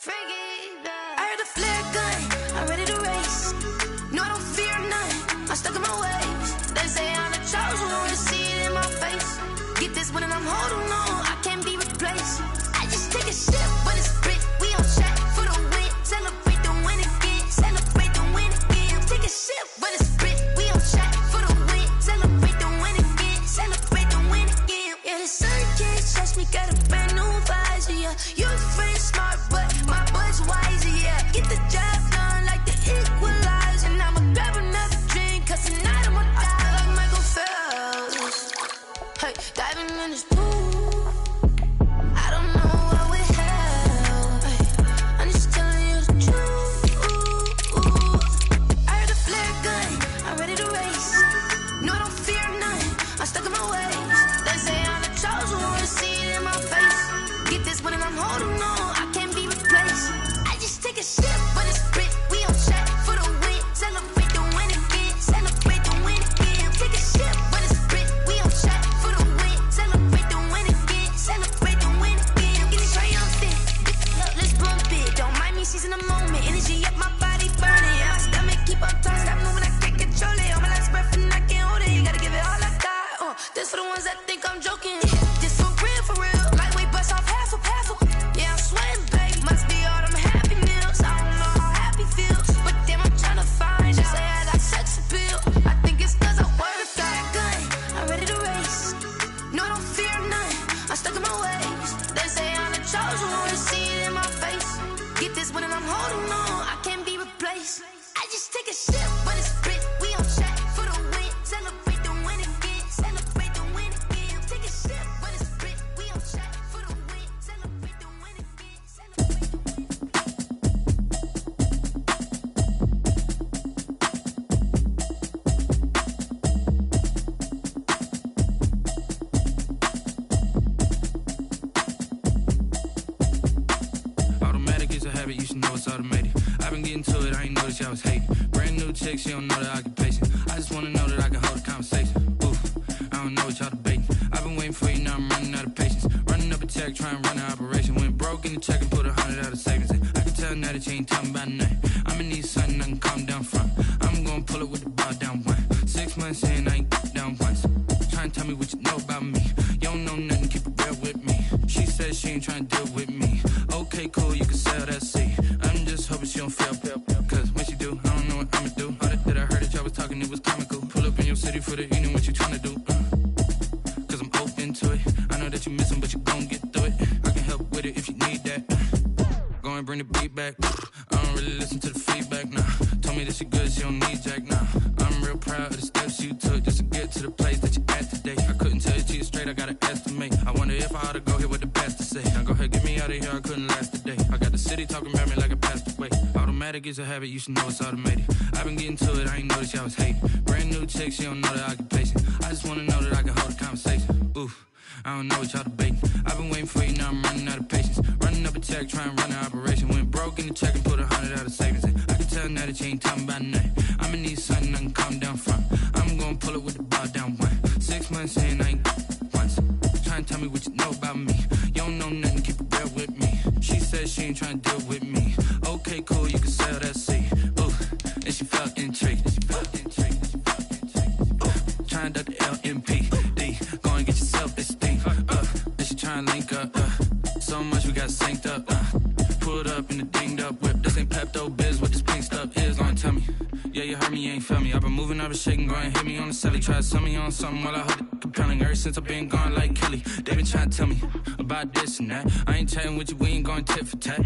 I heard a flare gun, I'm ready to race. No, I don't fear none, I'm stuck in my ways. They say I'm the chosen one, to see it in my face. Get this one and I'm holding on, I can't be replaced. I just take a sip, but it's split, we on track for the win. Celebrate the win again, celebrate the win again. Take a sip, but it's split, we on track for the win. Celebrate the win again, celebrate the win again. Yeah, the sun can't touch me, got a brand new visor, yeah. You're friend smart, but my boy's wiser, yeah. Get the job done like the equalizer. And I'ma grab another drink, cause tonight I'ma die like Michael Phelps. Hey, diving in this pool, I don't know what would help. Hey, I'm just telling you the truth. I heard a flare gun, I'm ready to race. No, I don't fear none, I'm stuck in my ways. They say I'm the chosen one, to see it in my face. Get this one and I'm holding on, I can't be replaced. I just take a sip, but it's split, we on track for the win. Celebrate the win again, celebrate the win again. Take a sip, but it's split, we on track for the win. Celebrate the win again, celebrate the win again. I'm getting triumphant, let's bump it. Don't mind me seizing the moment, energy up my body burning. My stomach keep up tight, stop moving, I can't control it. On my last breath and I can't hold it, you gotta give it all I got. This for the ones that think I'm joking. This for real, lightweight bust off half a. Yeah, I'm sweating, babe, must be all them happy meals. I don't know how happy feels, but damn, I'm trying to find out. Say I got sex appeal, I think it's cause I wear a fat gun, I'm ready to race. No, I don't fear none, I'm stuck in my ways. They say I'm the chosen one, to see it in my face. Get this one and I'm holding on, I can't be replaced. I just take a sip, but it's split, we on track for the win. Celebrate the win again, celebrate the win again. Take a sip, but it's split, we on track for the win. Celebrate the win again, celebrate the win. Automatic is a habit, you should know it's automated. I've been getting to it, I ain't noticed y'all was hating. Brand new chick, she don't know the occupation. I just wanna know that I can hold a conversation. Oof, I don't know what y'all debating. I've been waiting for you, now I'm running out of patience. Running up a check, trying to run an operation. Went broke in the check and put 100 out of savings in. I can tell now that you ain't talking about nothing. I'ma need something I can calm down from. I'm gonna pull it with the bar down one. 6 months in, I ain't down once. Trying to tell me what you know about me. You don't know nothing, keep it real with me. She says she ain't trying to deal with me. Okay, cool, you can sell that seed. I'm just hoping she don't fail. Cause when she do, I don't know what I'ma do. All that I heard that y'all was talking, it was comical. Pull up in your city for the evening, what you tryna do? Cause I'm open to it. I know that you miss 'em, but you gon' get through it. I can help with it if you need that. Go and bring the beat back. I don't really listen to the feedback, nah. Told me that she good, she don't need jack, nah. I'm real proud of the steps you took just to get to the place that you at today. I couldn't tell you to you straight, I gotta estimate. I wonder if I ought to go here with the best to say. Now go ahead, get me out of here, I couldn't last a day. I got the city talking about me like I passed away. Automatic is a habit, you should know it's automated. I've been getting to it, I ain't noticed y'all was hating. Brand new chick, she don't know the occupation. I just wanna know that I can hold a conversation. Oof, I don't know what y'all debating. I've been waiting for you, now I'm running out of patience. Running up a check, trying to run an operation. Went broke in the check and put 100 out of savings in. I can tell now that you ain't talking about nothing. I'ma need something I can calm down from. I'm gonna pull it with the bar down one. 6 months in, I ain't once. Trying to tell me what you know about me. You don't know nothing, keep it real with me. She says she ain't trying to deal with me. Okay, cool, you can sell that seed. Ooh, and she felt intrigued. Trying to duck the LMPD. Go and get yourself this thing. And she trying to link up. So much we got synced up. Pulled up in the dinged up whip. This ain't Pepto Biz, what this pink stuff is. Gonna tell me. Yeah, you heard me, you ain't felt me. I've been moving, I've been shaking, go and hit me on the celly. Try to sell me on something while I heard it compelling. Ever since I've been gone like Kelly. They been trying to tell me about this and that. I ain't chatting with you, we ain't going tit for tat.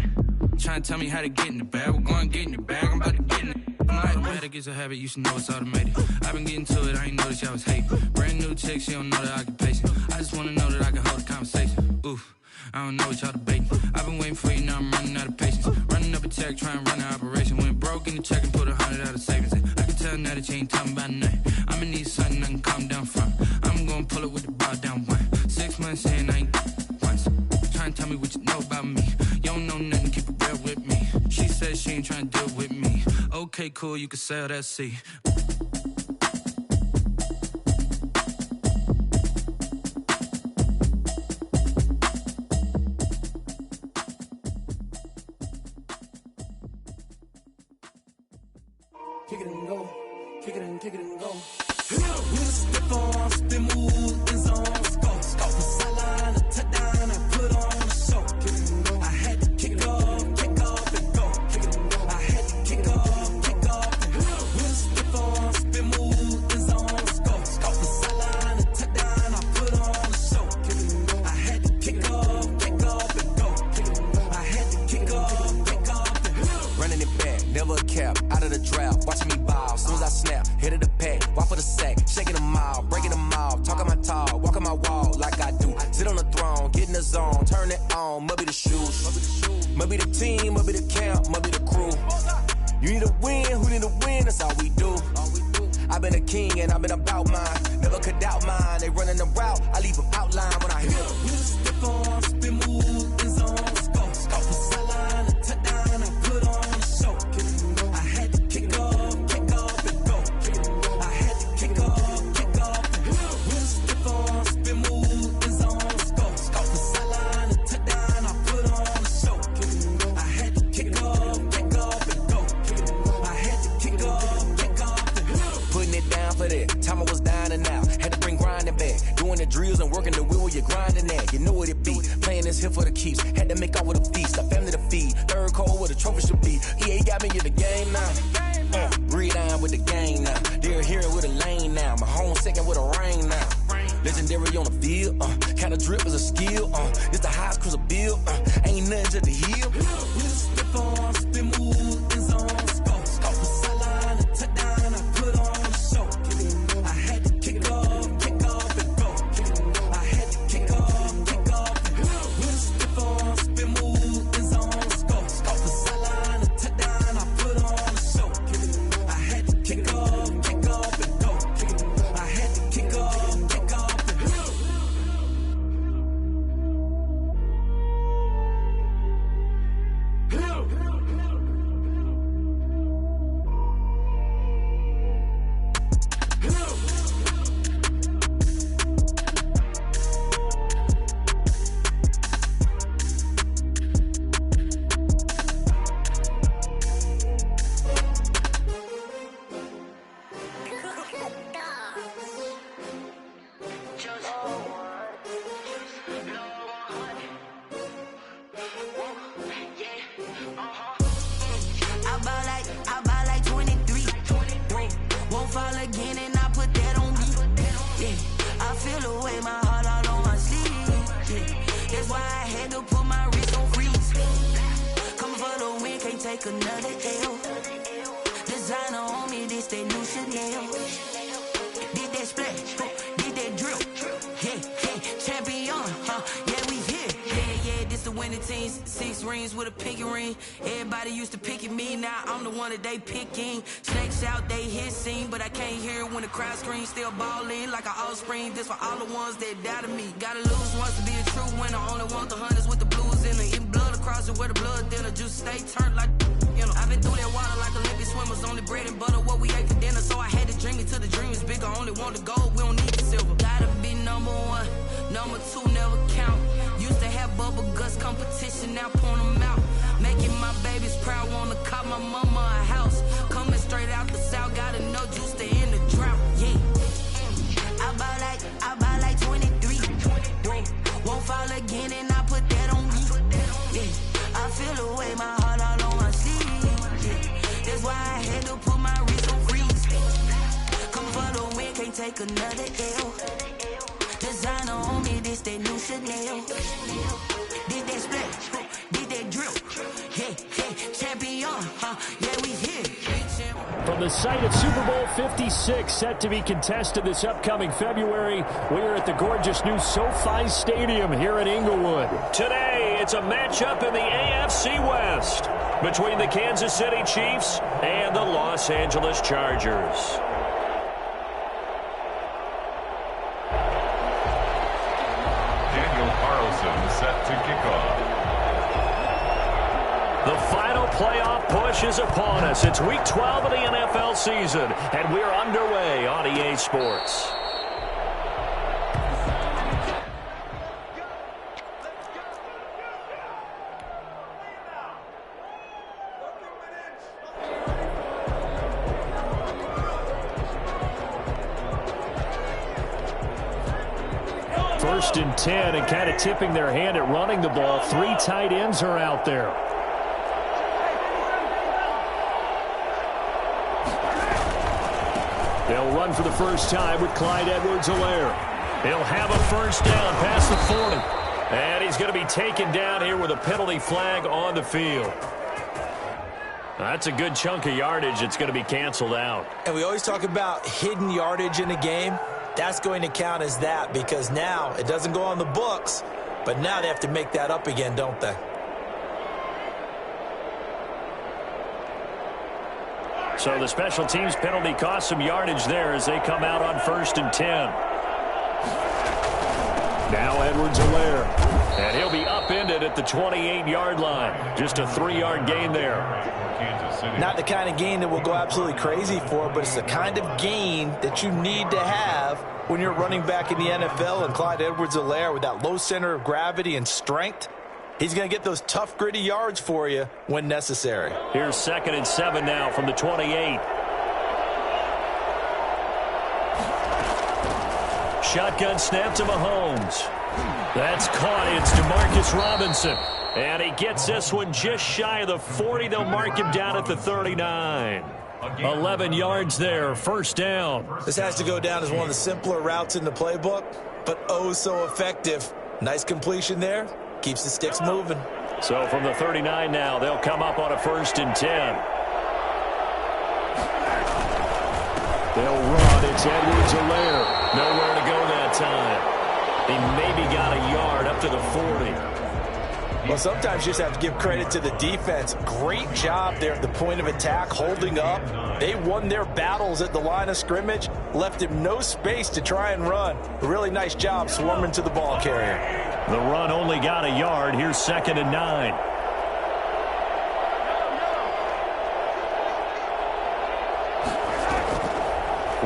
Trying to tell me how to get in the bag. We're going to get in the bag, I'm about to get in it. Automatic is a habit, you should know it's automated. I've been getting to it, I ain't noticed y'all was hating. Brand new chick, she don't know the occupation. I just wanna know that I can hold a conversation. Oof, I don't know what y'all debating. I've been waiting for you, now I'm running out of patience. Running up a check, trying to run an operation. Went broke in the check and put 100 out of savings in. I can tell now that you ain't talking about nothing. I'ma need something I can calm down from. I'm gonna pull it with the bar down one. 6 months in, I ain't once. Trying to tell me what you know about me. You don't know nothing, keep it real with me. She says she ain't trying to deal with me. Okay, cool, you can sell that seed. kick it and go. With a stiff arm, spin move, in zone, go. From sideline to touchdown, I put on a show. I had to kick off and go. I had to kick off and go. With a stiff arm, spin move, in zone, go. From sideline to touchdown, I put on a show. I had to kick off and go. I had to kick off and go. Running it back, never a cap, out of the draft, watching me ball. Soon as I snap, hit of the pack, walk for the sack, shaking them all, breaking them all, talking my talk, walking my wall like I do. Sit on the throne, get in the zone, turn it on, must be the shoes, must be the team, must be the camp, must be the crew. You need a win, who need a win, that's all we do. I've been a king and I've been about mine, never could doubt mine. They running the route, I leave them outline when I hit them. You step on, spin move, in zone, go. From sideline to touchdown, I put on a show. I had to kick off and go. I had to kick off and go. You step on, spin move, in zone, go. From sideline to touchdown, I put on a show. I had to kick off and go. I had to kick off and go. Putting it down for that, time I was down and out, had to bring grinding back, doing the drills and working the wheel where you're grinding at, you know what it be, playing this here for the keeps, had to make out with a feast, a family to feed, third cold where the trophy should be, EA got me in the game now, breathe on with the game now, they're hearing with a lane now, my home second with a rain now, legendary on the field, kind of drip is a skill, it's the highest cruiser bill, ain't nothing just the heel. We step on, spin move, in zone, go. From sideline to touchdown, I put on a show. I had to kick off and go. I had to kick off and go. We step on, spin move, in zone, go. From sideline to touchdown, I put on a show. I had to kick off and go. I had to kick off and go. I buy like 23. Won't fall again and I put that on me. Yeah, I feel away my heart all on my sleeve. Yeah, that's why I had to put my wrist on freeze. Coming for the win, can't take another L. Designer on me, this that new Chanel. Did that splash, did that drill. Yeah, champion, yeah, we here. Yeah, this the winning team. 6 rings with a pinky ring. Everybody used to picking me, now I'm the one that they picking. Snakes out, they hit scene, but I can't hear it when the crowd screams. Still ballin' like an offspring. This for all the ones that doubted me. Gotta lose once to be a true winner. Only want the hunters with the blues in it. Eating blood across it where the blood dinner. Juice stay turned like, you know. I've been through that water like Olympic swimmers. Only bread and butter, what we ate for dinner. So I had to dream it till the dream is bigger. Only want the gold, we don't need the silver. Gotta be number 1, number 2 never count. Used to have bubble guts competition, now point them out. Making my babies proud, wanna call my mama a house. Coming straight out the south, gotta know juice to end the drought. Yeah, I buy like 23. Won't fall again and I put that on me. Yeah, I feel away my heart all on my sleeve. Yeah, that's why I had to put my wrist on freeze. Coming for the win, can't take another L. Designer on me, this that new Chanel. Did that splash, did that drill. Yeah, champion, yeah, we here. From the site of Super Bowl 56, set to be contested this upcoming February, we're at the gorgeous new SoFi Stadium here in Inglewood. Today, it's a matchup in the AFC West between the Kansas City Chiefs and the Los Angeles Chargers. Set to kick off. The final playoff push is upon us. It's week 12 of the NFL season, and we're underway on EA Sports. first and 10 and kind of tipping their hand at running the ball. 3 tight ends are out there. They'll run for the first time with Clyde Edwards-Helaire. He'll have a first down past the 40. And he's going to be taken down here with a penalty flag on the field. That's a good chunk of yardage. It's going to be canceled out. And we always talk about hidden yardage in a game. That's going to count as that because now it doesn't go on the books, but now they have to make that up again, don't they? So the special teams penalty cost some yardage there as they come out on first and 10. Now Edwards-Helaire. And he'll be upended at the 28-yard line. Just a 3-yard gain there. Not the kind of gain that we'll go absolutely crazy for, but it's the kind of gain that you need to have when you're running back in the NFL. And Clyde Edwards-Helaire, with that low center of gravity and strength, he's going to get those tough, gritty yards for you when necessary. Here's 2nd and 7 now from the 28. Shotgun snap to Mahomes. That's caught. It's DeMarcus Robinson. And he gets this one just shy of the 40. They'll mark him down at the 39. 11 yards there. First down. This has to go down as one of the simpler routes in the playbook, but oh so effective. Nice completion there. Keeps the sticks moving. So from the 39 now, they'll come up on a first and 10. They'll run. It's Edwards-Helaire. Nowhere to go that time. He maybe got a yard up to the 40. Well, sometimes you just have to give credit to the defense. Great job there at the point of attack, holding up. They won their battles at the line of scrimmage, left him no space to try and run. A really nice job swarming to the ball carrier. The run only got a yard. Here's 2nd and 9.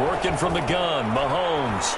Working from the gun, Mahomes.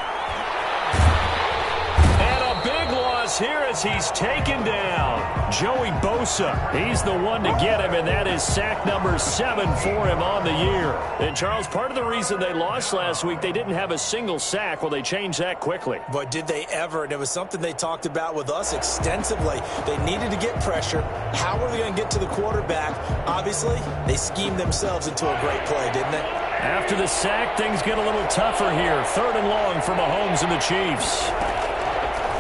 Here as he's taken down. Joey Bosa, he's the one to get him, and that is sack number 7 for him on the year. And, Charles, part of the reason they lost last week, they didn't have a single sack. Well, they changed that quickly. But did they ever? And it was something they talked about with us extensively. They needed to get pressure. How were they going to get to the quarterback? Obviously, they schemed themselves into a great play, didn't they? After the sack, things get a little tougher here. 3rd and long for Mahomes and the Chiefs.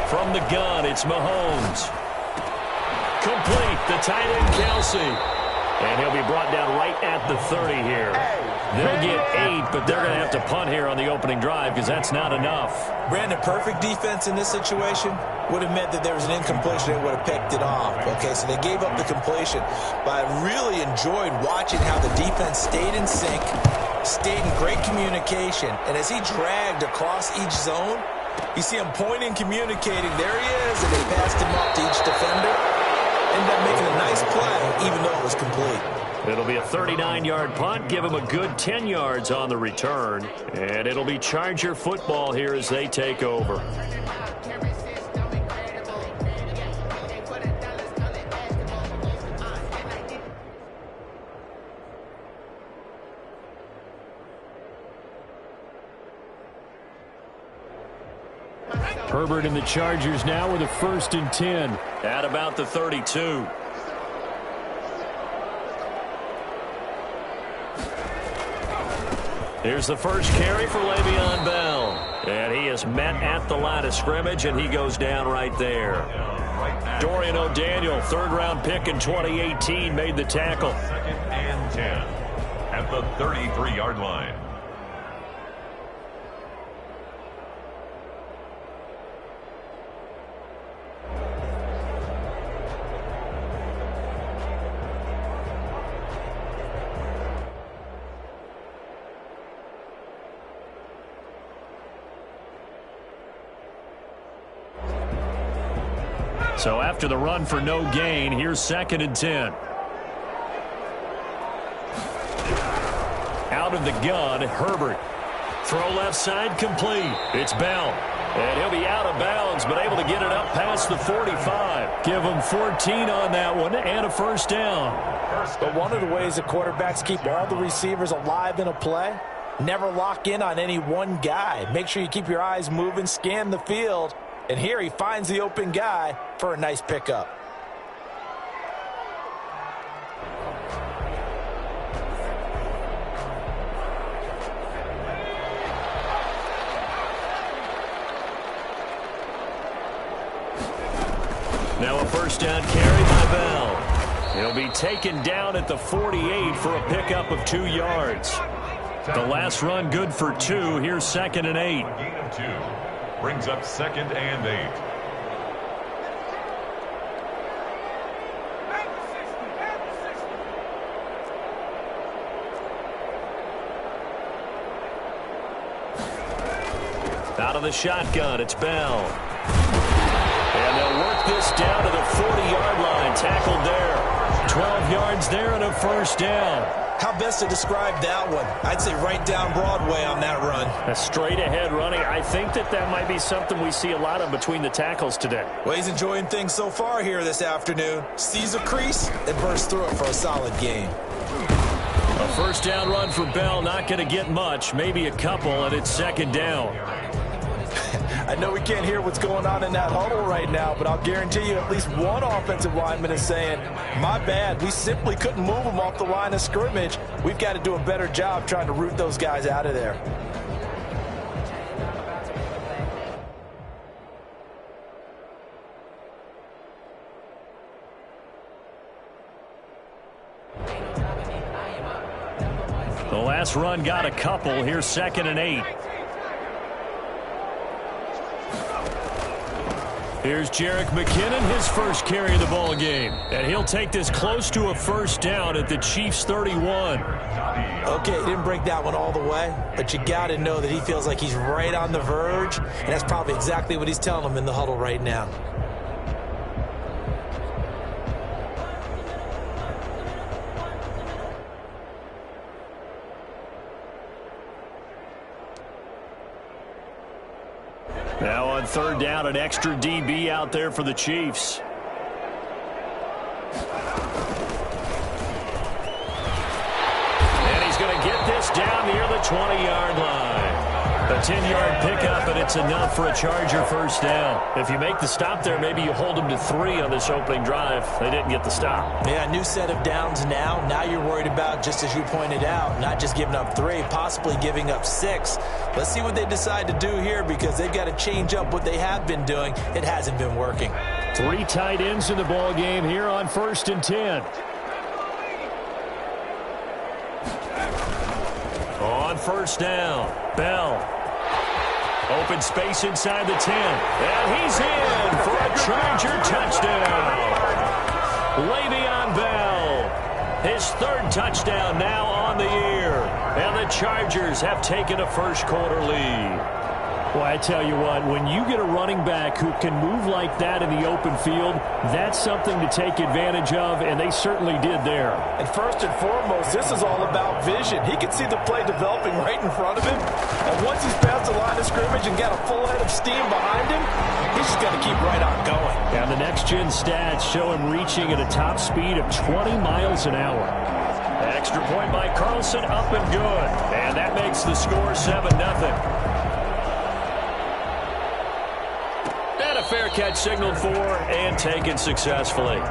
From the gun, it's Mahomes. Complete, the tight end, Kelsey. And he'll be brought down right at the 30 here. They'll get 8, but they're going to have to punt here on the opening drive because that's not enough. Brandon, perfect defense in this situation would have meant that there was an incompletion. They would have picked it off. Okay, so they gave up the completion. But I really enjoyed watching how the defense stayed in sync, stayed in great communication. And as he dragged across each zone, you see him pointing, communicating. There he is, and they passed him up to each defender. Ended up making a nice play, even though it was complete. It'll be a 39-yard punt. Give him a good 10 yards on the return. And it'll be Charger football here as they take over. Herbert and the Chargers now with a 1st and 10 at about the 32. Here's the first carry for Le'Veon Bell. And he is met at the line of scrimmage, and he goes down right there. Dorian O'Daniel, 3rd-round pick in 2018, made the tackle. 2nd and 10 at the 33-yard line. So after the run for no gain, here's 2nd and 10. Out of the gun, Herbert. Throw left side, complete. It's Bell. And he'll be out of bounds, but able to get it up past the 45. Give him 14 on that one and a first down. But one of the ways that quarterbacks keep all the receivers alive in a play, never lock in on any one guy. Make sure you keep your eyes moving, scan the field, And here he finds the open guy for a nice pickup. Now a first down carry by Bell. He'll be taken down at the 48 for a pickup of 2 yards. The last run good for 2. Here's 2nd and 8. Gain of 2 brings up 2nd and 8. Out of the shotgun, it's Bell. And they'll work this down to the 40-yard line. Tackled there. 12 yards there and a first down. How best to describe that one? I'd say right down Broadway on that run. A straight-ahead running. I think that might be something we see a lot of between the tackles today. Well, he's enjoying things so far here this afternoon. Sees a crease and bursts through it for a solid gain. A first down run for Bell. Not going to get much. Maybe a couple, and it's 2nd down. I know we can't hear what's going on in that huddle right now, but I'll guarantee you at least one offensive lineman is saying, my bad, we simply couldn't move them off the line of scrimmage. We've got to do a better job trying to root those guys out of there. The last run got a couple. Here's 2nd and 8. Here's Jerick McKinnon, his first carry of the ball game. And he'll take this close to a first down at the Chiefs' 31. Okay, he didn't break that one all the way, but you got to know that he feels like he's right on the verge, and that's probably exactly what he's telling them in the huddle right now. Now on 3rd down, an extra DB out there for the Chiefs. And he's going to get this down near the 20-yard line. A 10-yard pickup, and it's enough for a Charger first down. If you make the stop there, maybe you hold them to 3 on this opening drive. They didn't get the stop. Yeah, new set of downs now. Now you're worried about, just as you pointed out, not just giving up 3, possibly giving up 6. Let's see what they decide to do here, because they've got to change up what they have been doing. It hasn't been working. 3 tight ends in the ball game here on 1st and 10. On first down, Bell. Open space inside the 10. And he's in for a Charger touchdown. Le'Veon Bell, his 3rd touchdown now on the year. And the Chargers have taken a first-quarter lead. Well, I tell you what, when you get a running back who can move like that in the open field, that's something to take advantage of, and they certainly did there. And first and foremost, this is all about vision. He can see the play developing right in front of him, and once he's past the line of scrimmage and got a full head of steam behind him, he's just got to keep right on going. And the next-gen stats show him reaching at a top speed of 20 miles an hour. Extra point by Carlson, up and good. And that makes the score 7-0. Fair catch signaled for and taken successfully.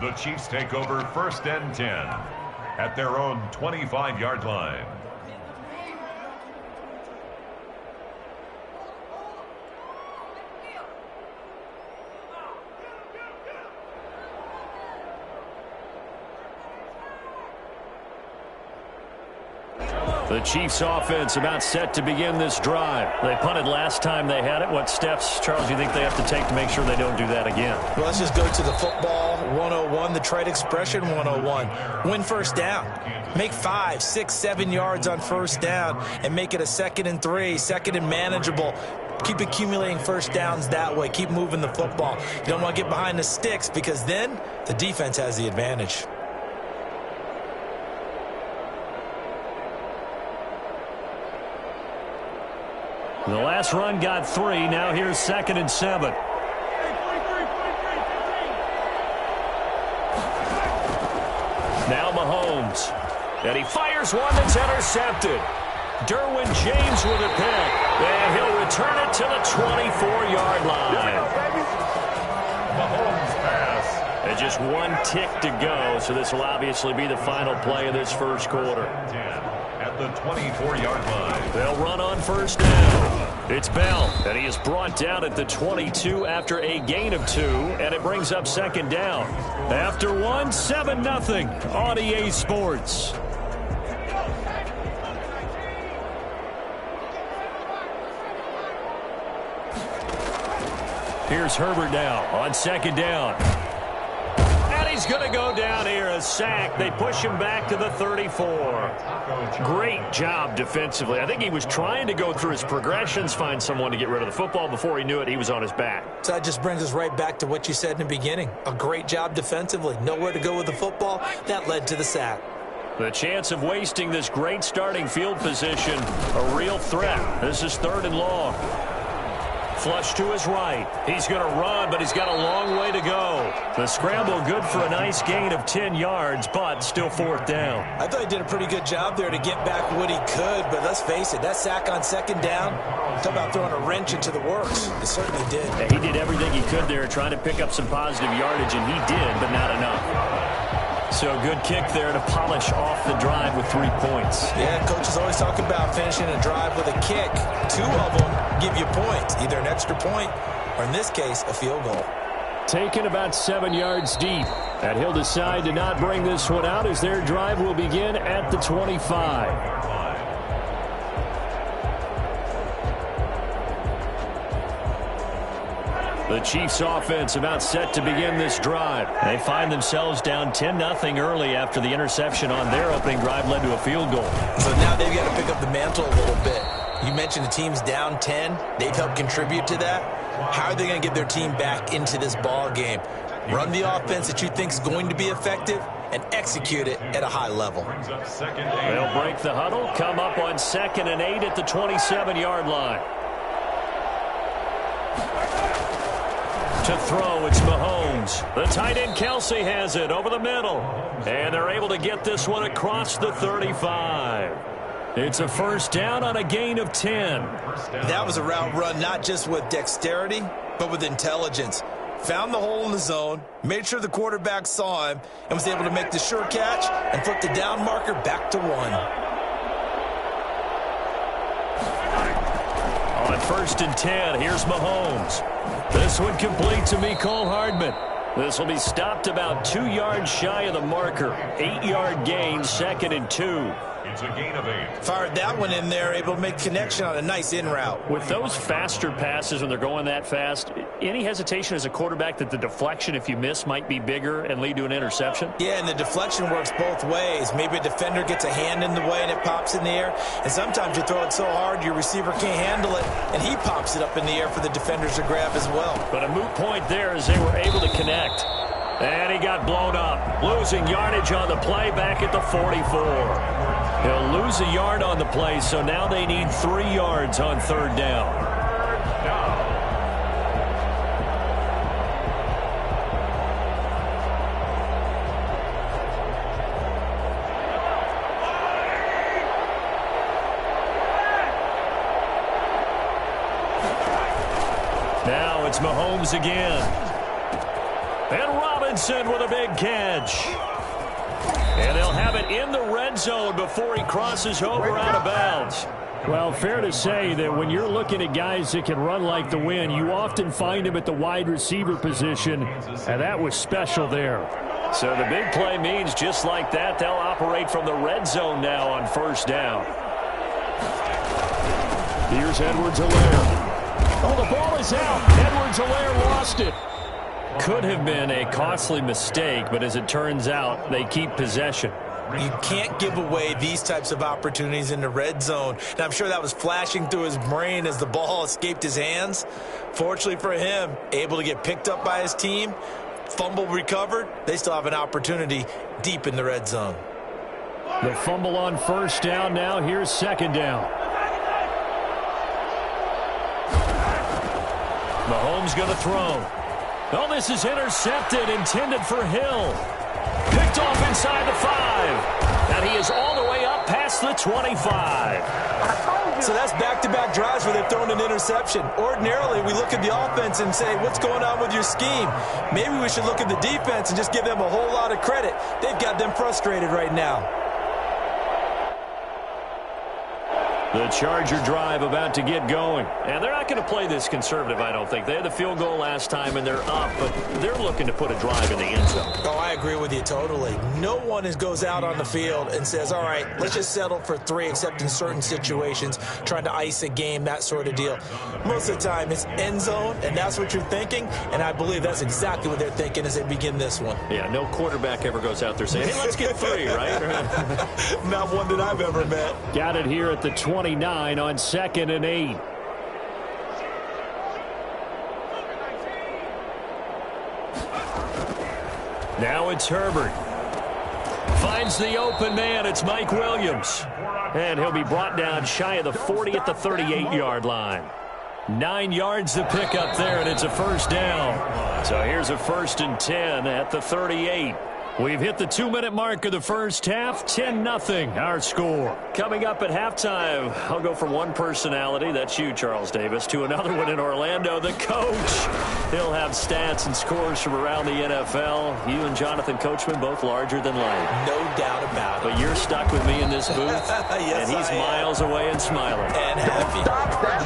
The Chiefs take over 1st and 10 at their own 25-yard line. The Chiefs offense about set to begin this drive. They punted last time they had it. What steps, Charles, do you think they have to take to make sure they don't do that again? Well, let's just go to the football 101, the trade expression 101. Win first down. Make 5, 6, 7 yards on first down and make it a 2nd and 3, 2nd and manageable. Keep accumulating first downs that way. Keep moving the football. You don't want to get behind the sticks, because then the defense has the advantage. The last run got 3. Now here's 2nd and 7. Now Mahomes. And he fires one that's intercepted. Derwin James with a pick. And he'll return it to the 24-yard line. Mahomes pass. And just one tick to go, so this will obviously be the final play of this first quarter. 10 at the 24-yard line. They'll run on first down. It's Bell, and he is brought down at the 22 after a gain of 2, and it brings up second down. After 1, 7-0 on EA Sports. Here's Herbert now on second down. And he's going to go down here, a sack. They push him back to the 34. Great job defensively. I think he was trying to go through his progressions, find someone to get rid of the football. Before he knew it, he was on his back. So that just brings us right back to what you said in the beginning. A great job defensively. Nowhere to go with the football. That led to the sack. The chance of wasting this great starting field position, a real threat. This is 3rd and long. Flush to his right. He's going to run, but he's got a long way to go. The scramble good for a nice gain of 10 yards, but still 4th down. I thought he did a pretty good job there to get back what he could, but let's face it, that sack on second down, talk about throwing a wrench into the works. It certainly did. Yeah, he did everything he could there, trying to pick up some positive yardage, and he did, but not enough. So good kick there to polish off the drive with 3 points. Yeah, coach is always talking about finishing a drive with a kick. 2 of them give you points, either an extra point or, in this case, a field goal. Taken about 7 yards deep. And he'll decide to not bring this one out as their drive will begin at the 25. The Chiefs offense about set to begin this drive. They find themselves down 10-0 early after the interception on their opening drive led to a field goal. So now they've got to pick up the mantle a little bit. You mentioned the team's down 10. They've helped contribute to that. How are they going to get their team back into this ball game? Run the offense that you think is going to be effective and execute it at a high level. They'll break the huddle, come up on 2nd and 8 at the 27-yard line. To throw, it's Mahomes. The tight end Kelsey has it over the middle. And they're able to get this one across the 35. It's a first down on a gain of 10. That was a route run not just with dexterity, but with intelligence. Found the hole in the zone, made sure the quarterback saw him, and was able to make the sure catch and flip the down marker back to 1. On 1st and 10, here's Mahomes. This one complete to Mecole Hardman. This will be stopped about 2 yards shy of the marker. 8-yard gain, 2nd and 2. It's a gain of 8. Fired that one in there, able to make connection on a nice in route. With those faster passes when they're going that fast, any hesitation as a quarterback that the deflection, if you miss, might be bigger and lead to an interception? Yeah, and the deflection works both ways. Maybe a defender gets a hand in the way and it pops in the air. And sometimes you throw it so hard your receiver can't handle it, and he pops it up in the air for the defenders to grab as well. But a moot point there as they were able to connect. And he got blown up, losing yardage on the play back at the 44. He'll lose a yard on the play, so now they need 3 yards on 3rd down. Now it's Mahomes again. And Robinson with a big catch. And they'll have it in the red zone before he crosses over out of bounds. Well, fair to say that when you're looking at guys that can run like the wind, you often find him at the wide receiver position, and that was special there. So the big play means just like that, they'll operate from the red zone now on 1st down. Here's Edwards-Helaire. Oh, the ball is out. Edwards-Helaire lost it. Could have been a costly mistake, but as it turns out, they keep possession. You can't give away these types of opportunities in the red zone. And I'm sure that was flashing through his brain as the ball escaped his hands. Fortunately for him, able to get picked up by his team, fumble recovered. They still have an opportunity deep in the red zone. The fumble on 1st down now. Here's 2nd down. Mahomes going to throw. Oh, this is intercepted, intended for Hill. Picked off inside the 5. And he is all the way up past the 25. So that's back-to-back drives where they've thrown an interception. Ordinarily, we look at the offense and say, what's going on with your scheme? Maybe we should look at the defense and just give them a whole lot of credit. They've got them frustrated right now. The Charger drive about to get going. And they're not going to play this conservative, I don't think. They had the field goal last time, and they're up, but they're looking to put a drive in the end zone. Oh, I agree with you totally. No one goes out on the field and says, all right, let's just settle for 3, except in certain situations, trying to ice a game, that sort of deal. Most of the time, it's end zone, and that's what you're thinking, and I believe that's exactly what they're thinking as they begin this one. Yeah, no quarterback ever goes out there saying, hey, let's get 3, right? Not one that I've ever met. Got it here at the 29 on 2nd and 8. Now it's Herbert. Finds the open man. It's Mike Williams. And he'll be brought down shy of the 40 at the 38-yard line. 9 yards to pick up there, and it's a first down. So here's a 1st and 10 at the 38. We've hit the 2-minute mark of the first half. 10-0 our score. Coming up at halftime, I'll go from one personality, that's you, Charles Davis, to another one in Orlando, the coach. He'll have stats and scores from around the NFL. You and Jonathan Coachman both larger than life. No doubt about it. But you're stuck with me in this booth, yes, and he's miles away and smiling. And happy.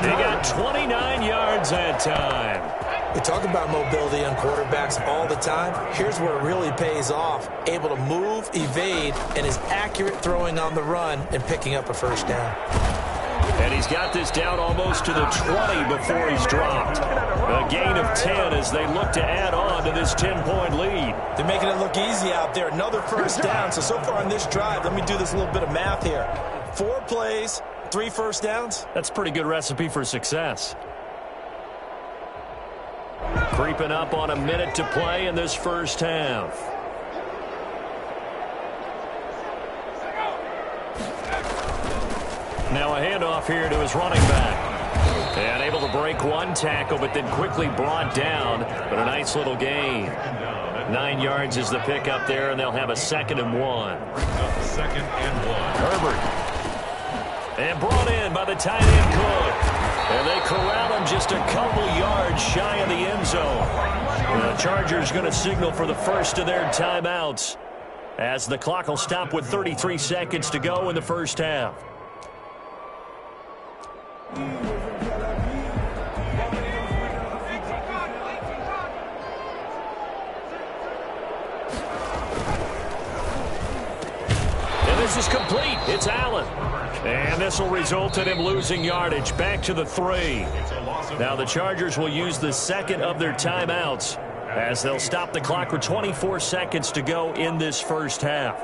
They got 29 yards that time. We talk about mobility on quarterbacks all the time. Here's where it really pays off. Able to move, evade, and is accurate throwing on the run and picking up a first down. And he's got this down almost to the 20 before he's dropped. A gain of 10 as they look to add on to this 10-point lead. They're making it look easy out there. Another first down. So far on this drive, let me do this little bit of math here. 4 plays, 3 first downs. That's a pretty good recipe for success. Creeping up on a minute to play in this first half. Now a handoff here to his running back. And able to break one tackle, but then quickly brought down. But a nice little gain. 9 yards is the pickup there, and they'll have a 2nd and 1. 2nd and 1. Herbert. And brought in by the tight end Cook. And they corral him just a couple yards shy of the end zone. The Chargers going to signal for the first of their timeouts as the clock will stop with 33 seconds to go in the first half. And this is complete. It's Allen. And this will result in him losing yardage back to the 3. Now the Chargers will use the 2nd of their timeouts as they'll stop the clock with 24 seconds to go in this first half.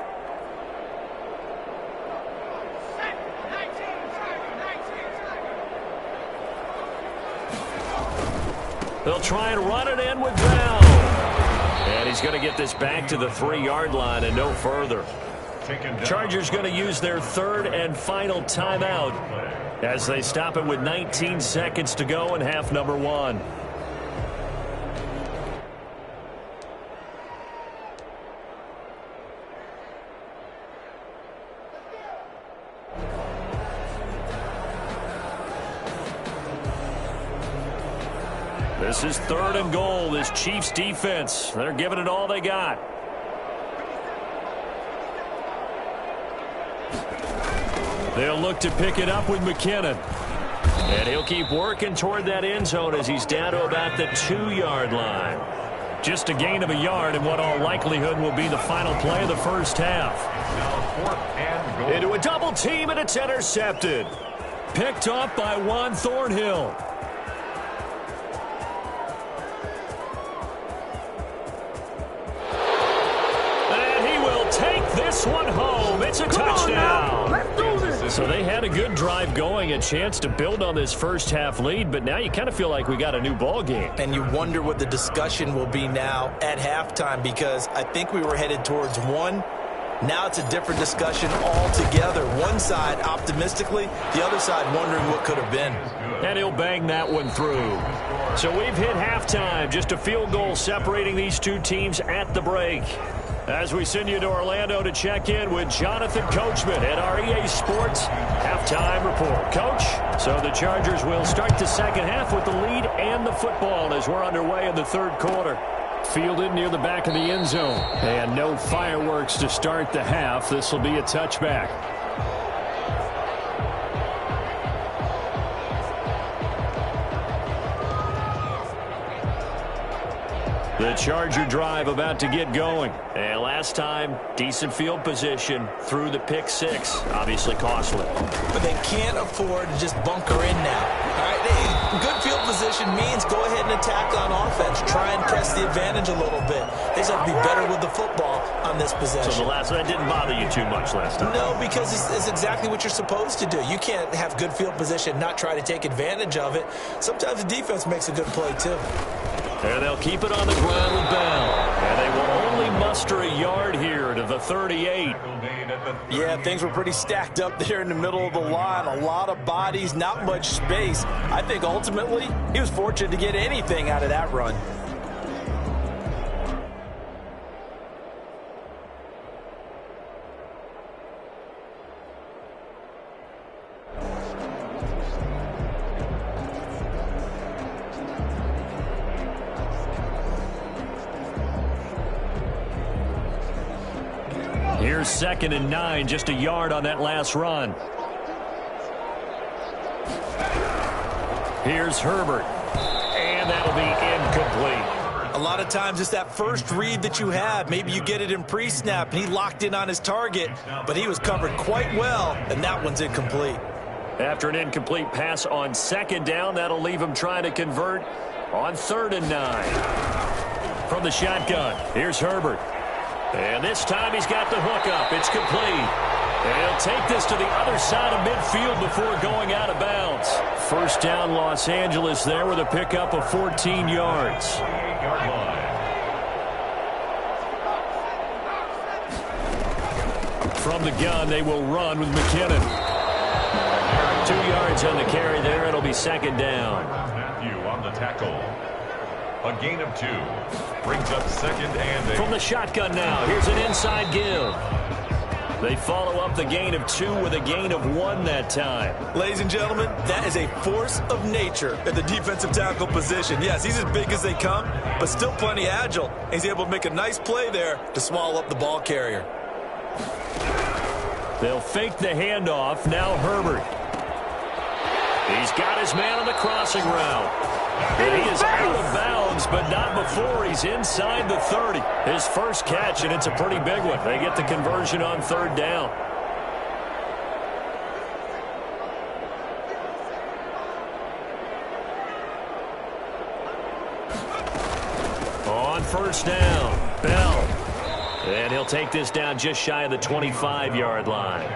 They'll try and run it in with Brown. And he's going to get this back to the 3-yard line and no further. Chargers going to use their 3rd and final timeout as they stop it with 19 seconds to go in half number 1. This is 3rd and goal. This Chiefs defense, they're giving it all they got. They'll look to pick it up with McKinnon. And he'll keep working toward that end zone as he's down to about the 2-yard line. Just a gain of a yard in what all likelihood will be the final play of the first half. Now 4th and goal. Into a double team, and it's intercepted. Picked up by Juan Thornhill. And he will take this one home. It's a touchdown. Let's do this. So they had a good drive going, a chance to build on this first half lead, but now you kind of feel like we got a new ball game. And you wonder what the discussion will be now at halftime, because I think we were headed towards 1. Now it's a different discussion altogether. One side optimistically, the other side wondering what could have been. And he'll bang that one through. So we've hit halftime, just a field goal separating these two teams at the break. As we send you to Orlando to check in with Jonathan Coachman at our EA Sports Halftime Report. Coach, so the Chargers will start the second half with the lead and the football as we're underway in the third quarter. Fielded near the back of the end zone. And no fireworks to start the half. This will be a touchback. The Charger drive about to get going. And last time, decent field position through the pick six. Obviously costly. But they can't afford to just bunker in now. All right, good field position means go ahead and attack on offense. Try and press the advantage a little bit. They just have to be better with the football on this possession. So that didn't bother you too much last time? No, because it's exactly what you're supposed to do. You can't have good field position, not try to take advantage of it. Sometimes the defense makes a good play, too. And they'll keep it on the ground with Bell. And they will only muster a yard here to the 38. Yeah, things were pretty stacked up there in the middle of the line. A lot of bodies, not much space. I think ultimately he was fortunate to get anything out of that run. Here's 2nd and 9, just a yard on that last run. Here's Herbert. And that'll be incomplete. A lot of times it's that first read that you have. Maybe you get it in pre-snap, and he locked in on his target, but he was covered quite well, and that one's incomplete. After an incomplete pass on 2nd down, that'll leave him trying to convert on 3rd and 9. From the shotgun, here's Herbert. And this time he's got the hook up. It's complete. And he'll take this to the other side of midfield before going out of bounds. First down, Los Angeles there with a pickup of 14 yards. From the gun, they will run with McKinnon. 2 yards on the carry there. It'll be 2nd down. Matthew on the tackle. A gain of 2. Brings up 2nd and 8. From the shotgun now, here's an inside give. They follow up the gain of 2 with a gain of 1 that time. Ladies and gentlemen, that is a force of nature at the defensive tackle position. Yes, he's as big as they come, but still plenty agile. He's able to make a nice play there to swallow up the ball carrier. They'll fake the handoff. Now Herbert. He's got his man on the crossing route. And he is out of bounds, but not before he's inside the 30. His first catch, and it's a pretty big one. They get the conversion on 3rd down. On 1st down, Bell. And he'll take this down just shy of the 25-yard line.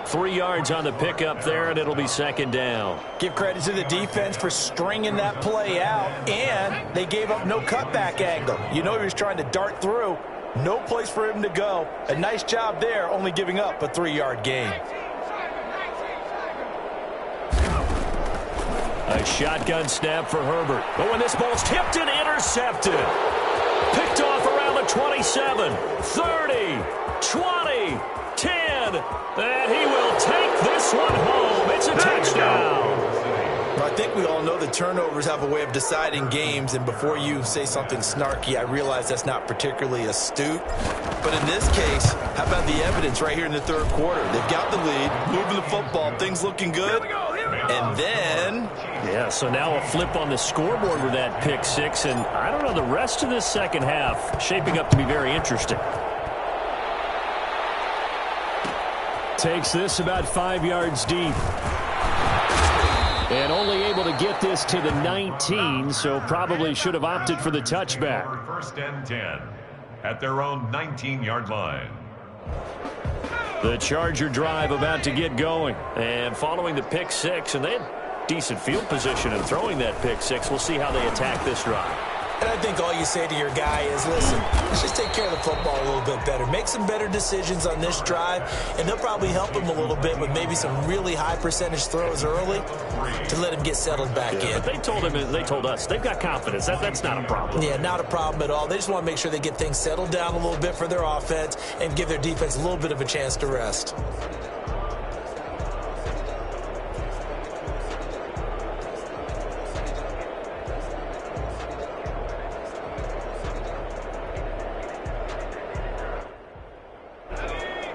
3 yards on the pickup there, and it'll be 2nd down. Give credit to the defense for stringing that play out, and they gave up no cutback angle. You know he was trying to dart through. No place for him to go. A nice job there, only giving up a 3-yard gain. A shotgun snap for Herbert. But when this ball's tipped and intercepted. Picked off around the 27, 30, 20, 10, and he will take this one home. It's a touchdown. I think we all know the turnovers have a way of deciding games, and before you say something snarky, I realize that's not particularly astute. But in this case, how about the evidence right here in the 3rd quarter? They've got the lead, moving the football, things looking good. And then... yeah, so now a flip on the scoreboard with that pick 6, and I don't know, the rest of this second half shaping up to be very interesting. Takes this about 5 yards deep. And only able to get this to the 19, so probably should have opted for the touchback. 1st and 10 at their own 19-yard line. The Charger drive about to get going. And following the pick 6, and they had decent field position in throwing that pick 6. We'll see how they attack this drive. And I think all you say to your guy is, listen, let's just take care of the football a little bit better. Make some better decisions on this drive, and they'll probably help him a little bit with maybe some really high percentage throws early to let him get settled back in. But they told us they've got confidence. That's not a problem. Yeah, not a problem at all. They just want to make sure they get things settled down a little bit for their offense and give their defense a little bit of a chance to rest.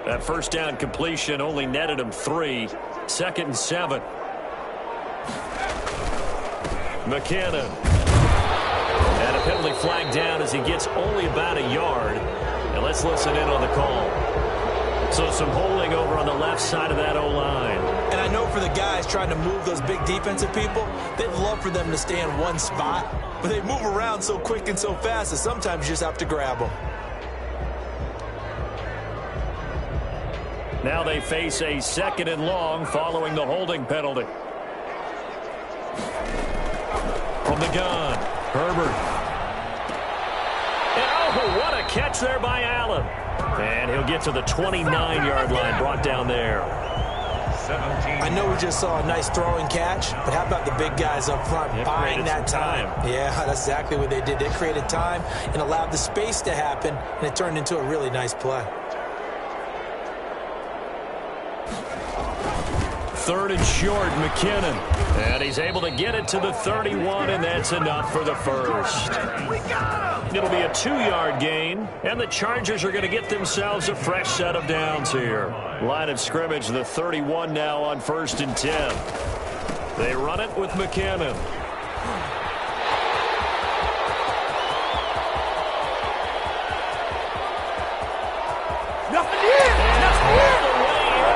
That first down completion only netted him 3. 2nd and 7. McKinnon. And a penalty flag down as he gets only about a yard. And let's listen in on the call. So some holding over on the left side of that O-line. And I know for the guys trying to move those big defensive people, they'd love for them to stay in one spot. But they move around so quick and so fast that sometimes you just have to grab them. Now they face a 2nd and long following the holding penalty. From the gun, Herbert. And oh, what a catch there by Allen. And he'll get to the 29-yard line, brought down there. 17. I know we just saw a nice throwing catch, but how about the big guys up front buying that time? Yeah, that's exactly what they did. They created time and allowed the space to happen, and it turned into a really nice play. 3rd and short, McKinnon. And he's able to get it to the 31, and that's enough for the first. It'll be a 2-yard gain, and the Chargers are going to get themselves a fresh set of downs here. Line of scrimmage, the 31 now on 1st and 10. They run it with McKinnon.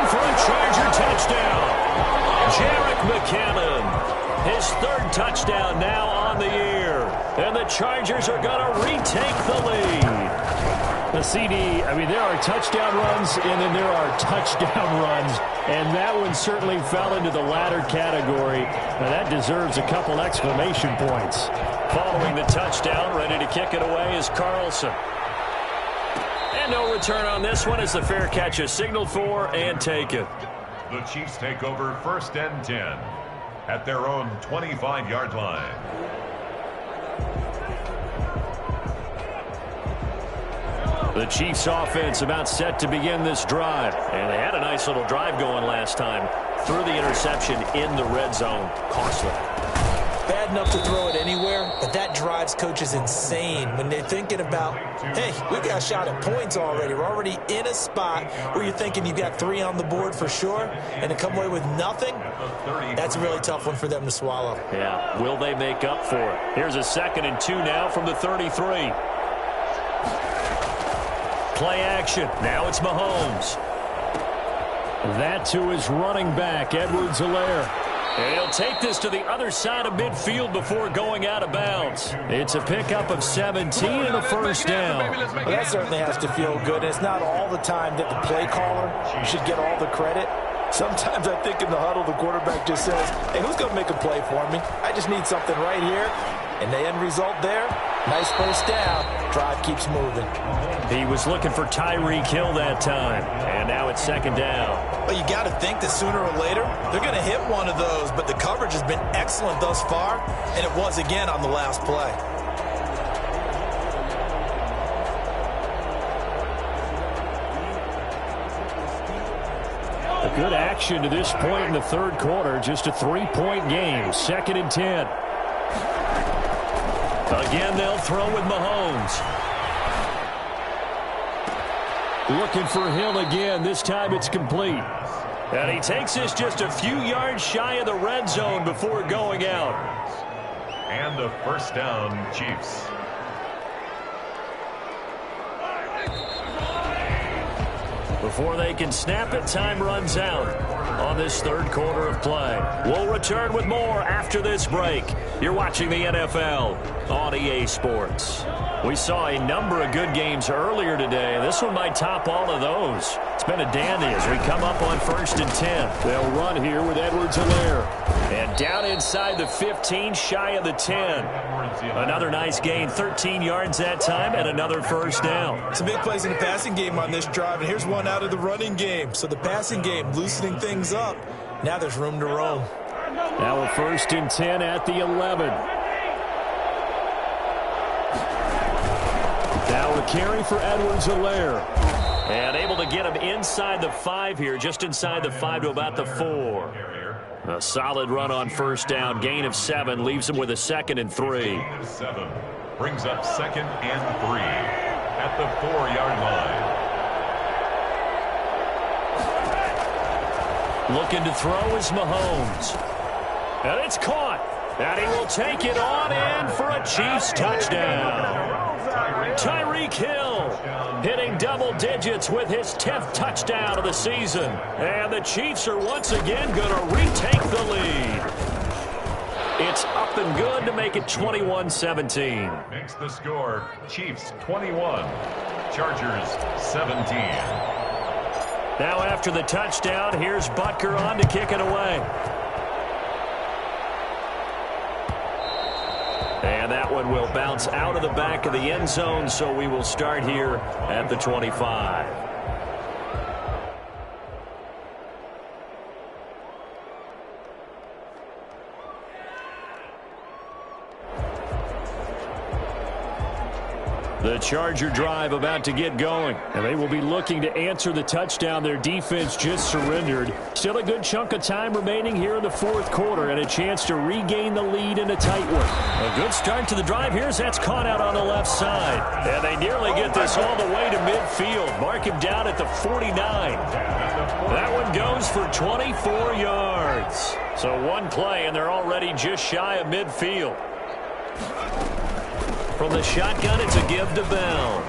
For a Charger touchdown. Jerick McKinnon, his 3rd touchdown now on the year. And the Chargers are going to retake the lead. The CD, I mean, there are touchdown runs and then there are touchdown runs. And that one certainly fell into the latter category. Now that deserves a couple exclamation points. Following the touchdown, ready to kick it away is Carlson. And no return on this one as the fair catch is signaled for and taken. The Chiefs take over 1st and 10 at their own 25-yard line. The Chiefs offense about set to begin this drive. And they had a nice little drive going last time. Threw the interception in the red zone. Costly. Bad enough to throw it anywhere, but that drives coaches insane when they're thinking about, hey, we've got a shot at points already. We're already in a spot where you're thinking you've got 3 on the board for sure, and to come away with nothing, that's a really tough one for them to swallow. Yeah, will they make up for it? Here's a 2nd and 2 now from the 33. Play action. Now it's Mahomes. That to his running back, Edwards-Helaire. And he'll take this to the other side of midfield before going out of bounds. It's a pickup of 17 and a first down. Well, that certainly has to feel good. It's not all the time that the play caller should get all the credit. Sometimes I think in the huddle, the quarterback just says, hey, who's going to make a play for me? I just need something right here. And the end result there, nice first down. Drive keeps moving. He was looking for Tyreek Hill that time. And now it's 2nd down. Well, you got to think that sooner or later, they're going to hit one of those. But the coverage has been excellent thus far. And it was again on the last play. A good action to this point in the 3rd quarter. Just a 3-point game. 2nd and 10. Again, they'll throw with Mahomes. Looking for Hill again. This time it's complete. And he takes this just a few yards shy of the red zone before going out. And a first down, Chiefs. Before they can snap it, time runs out on this 3rd quarter of play. We'll return with more after this break. You're watching the NFL on EA Sports. We saw a number of good games earlier today. This one might top all of those. It's been a dandy as we come up on 1st and 10. They'll run here with Edwards-Helaire. And down inside the 15, shy of the 10. Another nice gain, 13 yards that time, and another first down. Some big plays in the passing game on this drive, and here's one out of the running game. So the passing game loosening things up. Now there's room to roam. Now a 1st and 10 at the 11. Now a carry for Edwards-Helaire. And able to get him inside the 5 here, just inside the 5 to about the 4. A solid run on first down. Gain of 7 leaves him with a 2nd and 3. Gain of 7 brings up 2nd and 3 at the 4-yard line. Looking to throw is Mahomes. And it's caught. And he will take it on in for a Chiefs touchdown. Tyreek Hill hitting double digits with his 10th touchdown of the season. And the Chiefs are once again going to retake the lead. It's up and good to make it 21-17. Makes the score Chiefs 21, Chargers 17. Now after the touchdown, here's Butker on to kick it away. And that one will bounce out of the back of the end zone, so we will start here at the 25. The Charger drive about to get going, and they will be looking to answer the touchdown their defense just surrendered. Still a good chunk of time remaining here in the 4th quarter and a chance to regain the lead in a tight one. A good start to the drive here as that's caught out on the left side. And they nearly get this all the way to midfield. Mark him down at the 49. That one goes for 24 yards. So one play, and they're already just shy of midfield. From the shotgun, it's a give to Bell.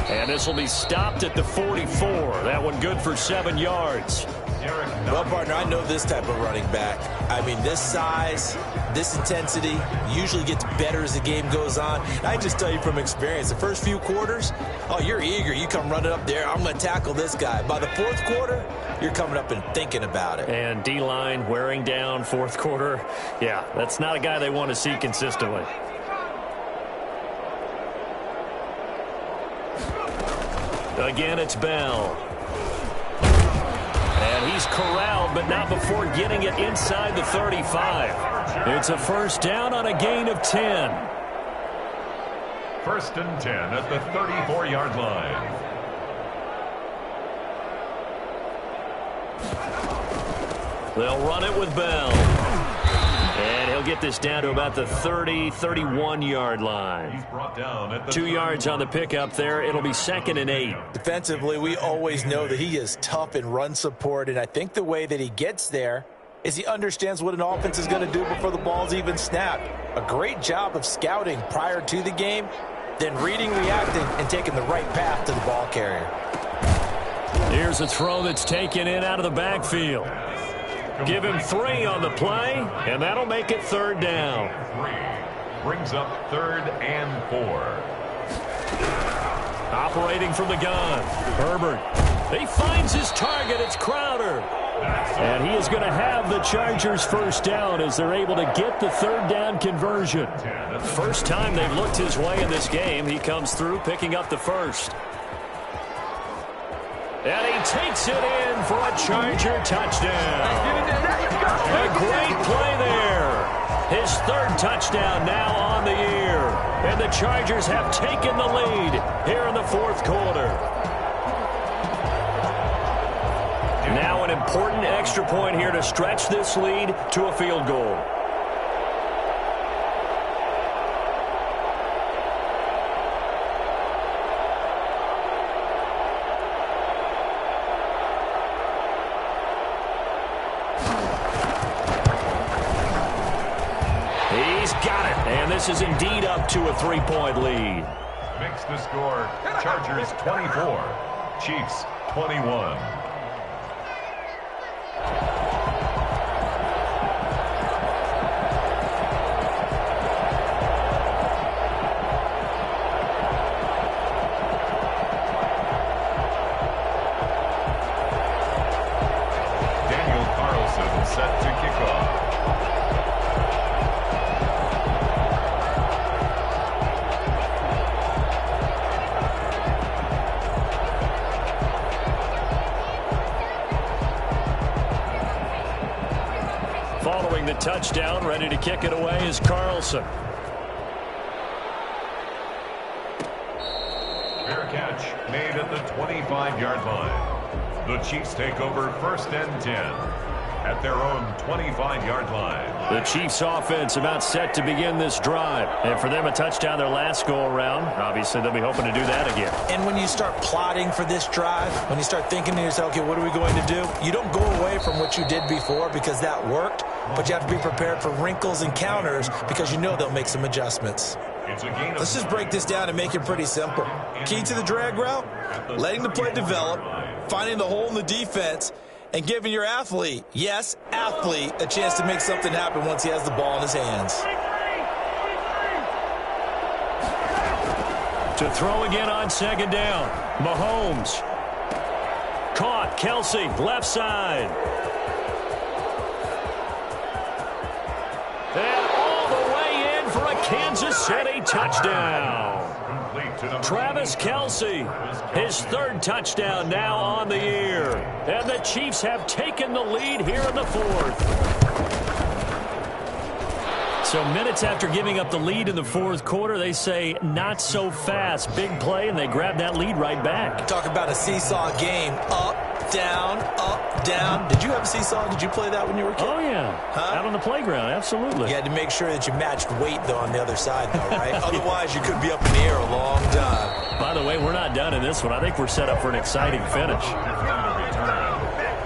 And this will be stopped at the 44. That one good for 7 yards. Well, partner, I know this type of running back. I mean, this size, this intensity usually gets better as the game goes on. I just tell you from experience, the first few quarters, oh, you're eager. You come running up there, I'm going to tackle this guy. By the 4th quarter, you're coming up and thinking about it. And D-line wearing down 4th quarter. Yeah, that's not a guy they want to see consistently. Again, it's Bell. And he's corralled, but not before getting it inside the 35. It's a first down on a gain of 10. 1st and 10 at the 34-yard line. They'll run it with Bell. And he'll get this down to about the 30, 31-yard line. He's brought down at the 2 yards on the pickup there. It'll be 2nd and 8. Defensively, we always know that he is tough in run support, and I think the way that he gets there is he understands what an offense is going to do before the ball's even snapped. A great job of scouting prior to the game, then reading, reacting, and taking the right path to the ball carrier. Here's a throw that's taken in out of the backfield. Give him 3 on the play, and that'll make it 3rd down. 3 brings up 3rd and 4. Operating from the gun, Herbert. He finds his target. It's Crowder. And he is going to have the Chargers first down as they're able to get the 3rd down conversion. First time they've looked his way in this game. He comes through picking up the first. And he takes it in for a Charger touchdown. A great play there. His 3rd touchdown now on the year. And the Chargers have taken the lead here in the 4th quarter. Now an important extra point here to stretch this lead to a field goal. And this is indeed up to a 3-point lead. Makes the score Chargers 24, Chiefs 21. the touchdown. Ready to kick it away is Carlson. Fair catch made at the 25-yard line. The Chiefs take over 1st and 10 at their own 25-yard line. The Chiefs offense about set to begin this drive. And for them, a touchdown their last go-around. Obviously, they'll be hoping to do that again. And when you start plotting for this drive, when you start thinking to yourself, okay, what are we going to do? You don't go away from what you did before because that worked, but you have to be prepared for wrinkles and counters because you know they'll make some adjustments. Let's just break this down and make it pretty simple. Key to the drag route, letting the play develop, finding the hole in the defense, and giving your athlete, yes, athlete, a chance to make something happen once he has the ball in his hands. To throw again on 2nd down. Mahomes. Caught. Kelsey, left side. And all the way in for a Kansas City touchdown. Travis Kelsey, his 3rd touchdown now on the year. And the Chiefs have taken the lead here in the 4th. So minutes after giving up the lead in the 4th quarter, they say not so fast. Big play, and they grab that lead right back. Talk about a seesaw game. Up, down, up, down. Did you have a seesaw? Did you play that when you were a kid? Oh, yeah. Out on the playground, absolutely. You had to make sure that you matched weight, though, on the other side, though, right? Otherwise, you could be up in the air a long time. By the way, we're not done in this one. I think we're set up for an exciting finish.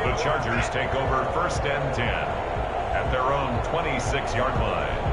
The Chargers take over 1st and 10 at their own 26-yard line.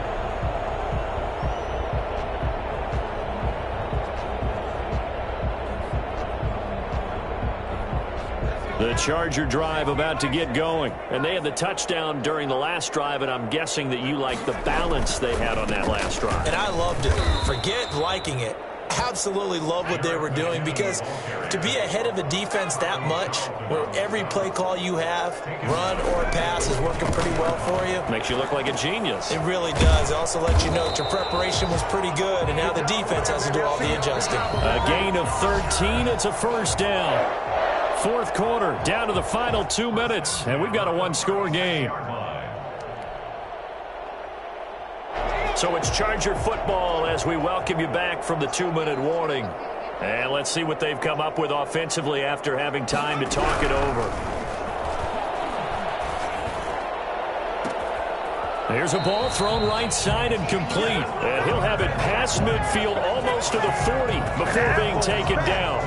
The Charger drive about to get going. And they had the touchdown during the last drive, and I'm guessing that you like the balance they had on that last drive. And I loved it. Forget liking it. Absolutely love what they were doing, because to be ahead of a defense that much, where every play call you have, run or pass, is working pretty well for you. Makes you look like a genius. It really does. It also lets you know that your preparation was pretty good, and now the defense has to do all the adjusting. A gain of 13. It's a 1st down. 4th quarter, down to the final 2 minutes, and we've got a 1-score game. So it's Charger football as we welcome you back from the 2-minute warning. And let's see what they've come up with offensively after having time to talk it over. There's a ball thrown right side and complete. And he'll have it past midfield almost to the 40 before being taken down.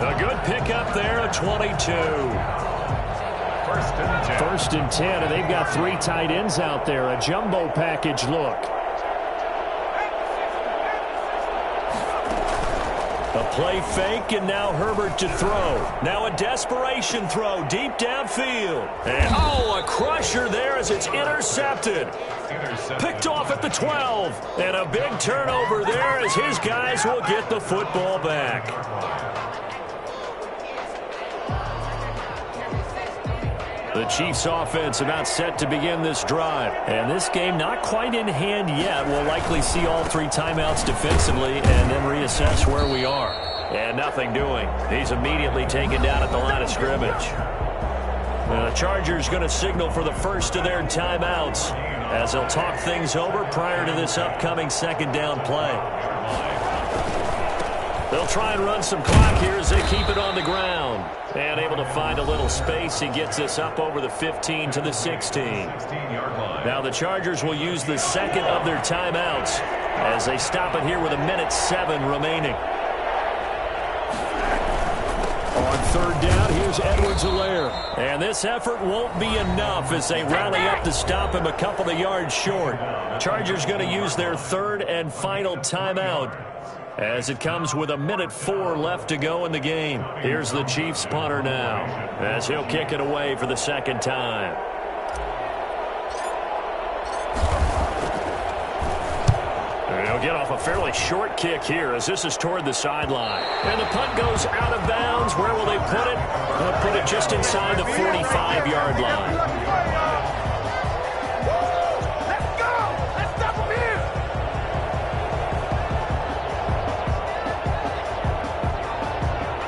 A good pickup there, a 22. 1st and 10, and they've got 3 tight ends out there. A jumbo package look. A play fake, and now Herbert to throw. Now a desperation throw deep downfield. And a crusher there as it's intercepted. Picked off at the 12. And a big turnover there as his guys will get the football back. The Chiefs offense about set to begin this drive. And this game not quite in hand yet. We'll likely see all 3 timeouts defensively and then reassess where we are. And nothing doing. He's immediately taken down at the line of scrimmage. And the Chargers going to signal for the first of their timeouts as they'll talk things over prior to this upcoming 2nd down play. They'll try and run some clock here as they keep it on the ground. And able to find a little space. He gets this up over the 15 to the 16. Now the Chargers will use the 2nd of their timeouts as they stop it here with 1:07 remaining. On 3rd down, here's Edwards-Helaire. And this effort won't be enough as they rally up to stop him a couple of yards short. Chargers going to use their 3rd and final timeout as it comes with 1:04 left to go in the game. Here's the Chiefs punter now as he'll kick it away for the 2nd time. And he'll get off a fairly short kick here as this is toward the sideline. And the punt goes out of bounds. Where will they put it? They'll put it just inside the 45-yard line.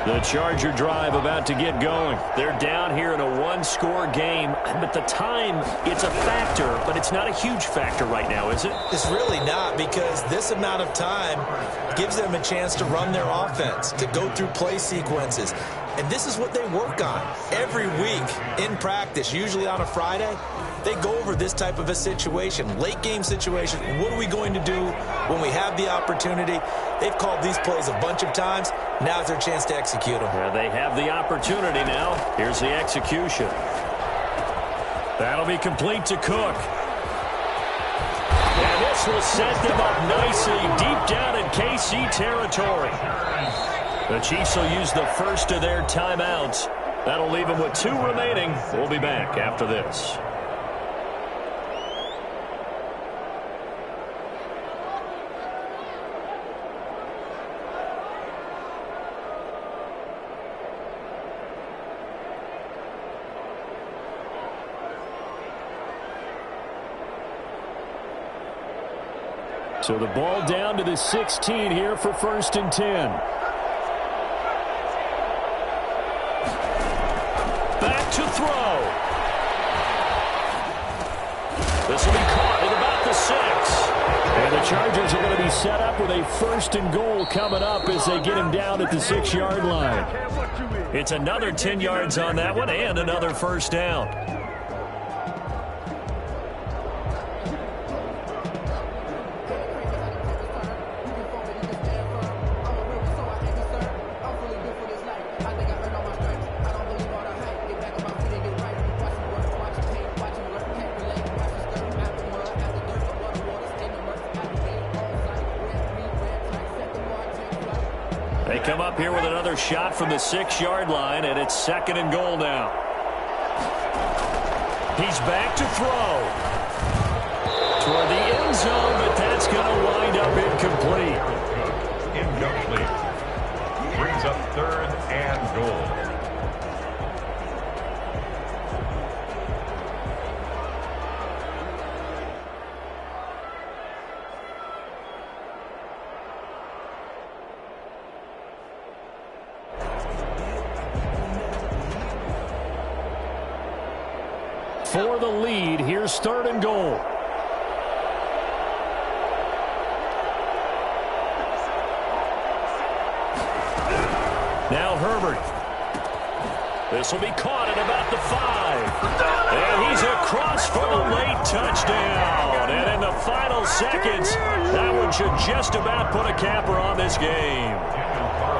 The Charger drive about to get going. They're down here in a one-score game, but the time, it's a factor, but it's not a huge factor right now, is it? It's really not, because this amount of time gives them a chance to run their offense, to go through play sequences. And this is what they work on every week in practice, usually on a Friday. They go over this type of a situation, late game situation. What are we going to do when we have the opportunity? They've called these plays a bunch of times. Now's their chance to execute them. Yeah, they have the opportunity now. Here's the execution. That'll be complete to Cook. And this will set them up nicely deep down in KC territory. The Chiefs will use the first of their timeouts. That'll leave them with 2 remaining. We'll be back after this. So the ball down to the 16 here for 1st and 10. Back to throw. This will be caught at about the 6. And the Chargers are going to be set up with a 1st and goal coming up as they get him down at the 6-yard line. It's another 10 yards on that one and another 1st down. They come up here with another shot from the 6-yard line, and it's 2nd and goal now. He's back to throw. Toward the end zone, but that's going to wind up incomplete. Incomplete. Brings up 3rd and goal. For the lead, here's 3rd and goal. Now Herbert. This will be caught at about the 5. And he's across for the late touchdown. And in the final seconds, that one should just about put a capper on this game.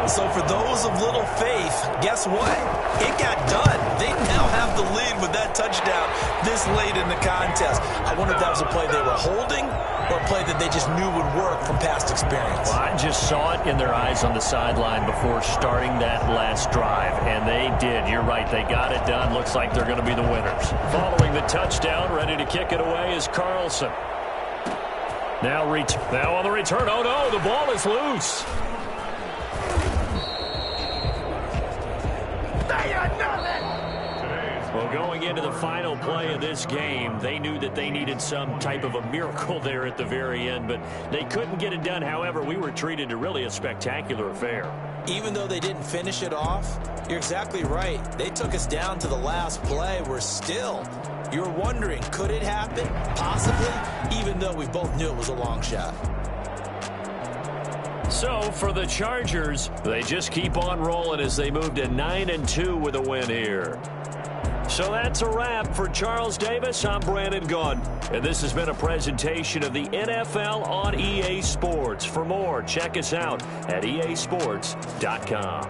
So for those of little faith, guess what? It got done. They now have the lead with that touchdown this late in the contest. I wonder if that was a play they were holding or a play that they just knew would work from past experience. Well, I just saw it in their eyes on the sideline before starting that last drive, and they did. You're right. They got it done. Looks like they're going to be the winners. Following the touchdown, ready to kick it away is Carlson. Now on the return. Oh, no, the ball is loose. Well, going into the final play of this game, they knew that they needed some type of a miracle there at the very end, but they couldn't get it done. However, we were treated to really a spectacular affair. Even though they didn't finish it off, you're exactly right. They took us down to the last play. You're wondering, could it happen? Possibly, even though we both knew it was a long shot. So for the Chargers, they just keep on rolling as they move to 9-2 with a win here. So that's a wrap for Charles Davis. I'm Brandon Gunn, and this has been a presentation of the NFL on EA Sports. For more, check us out at easports.com.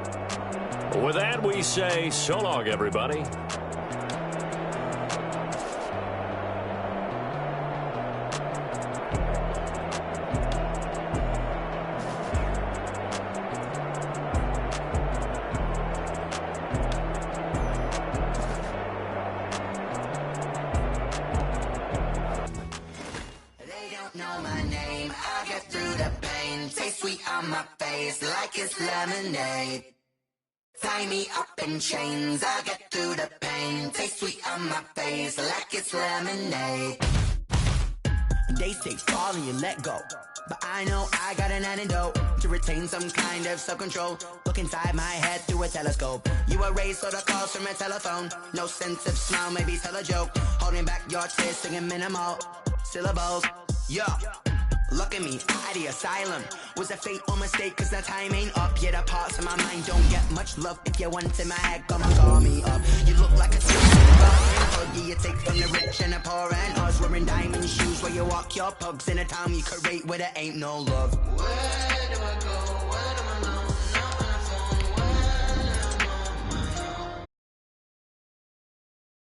With that, we say so long, everybody. Like it's lemonade. Tie me up in chains, I'll get through the pain. Taste sweet on my face like it's lemonade. They say fall and you let go, but I know I got an antidote to retain some kind of self-control. Look inside my head through a telescope. You erase all the calls from a telephone. No sense of smile, maybe tell a joke. Holding back your tears, singing minimal syllables. Yeah. Look at me, at the asylum. Was a fate or mistake, cause the time ain't up. Yeah, the parts of my mind don't get much love. If you want in my head, come and call me up. You look like a boogie, you take from the rich and the poor and us. Wearing diamond shoes where you walk your pugs in a town you create where there ain't no love. Where do I go?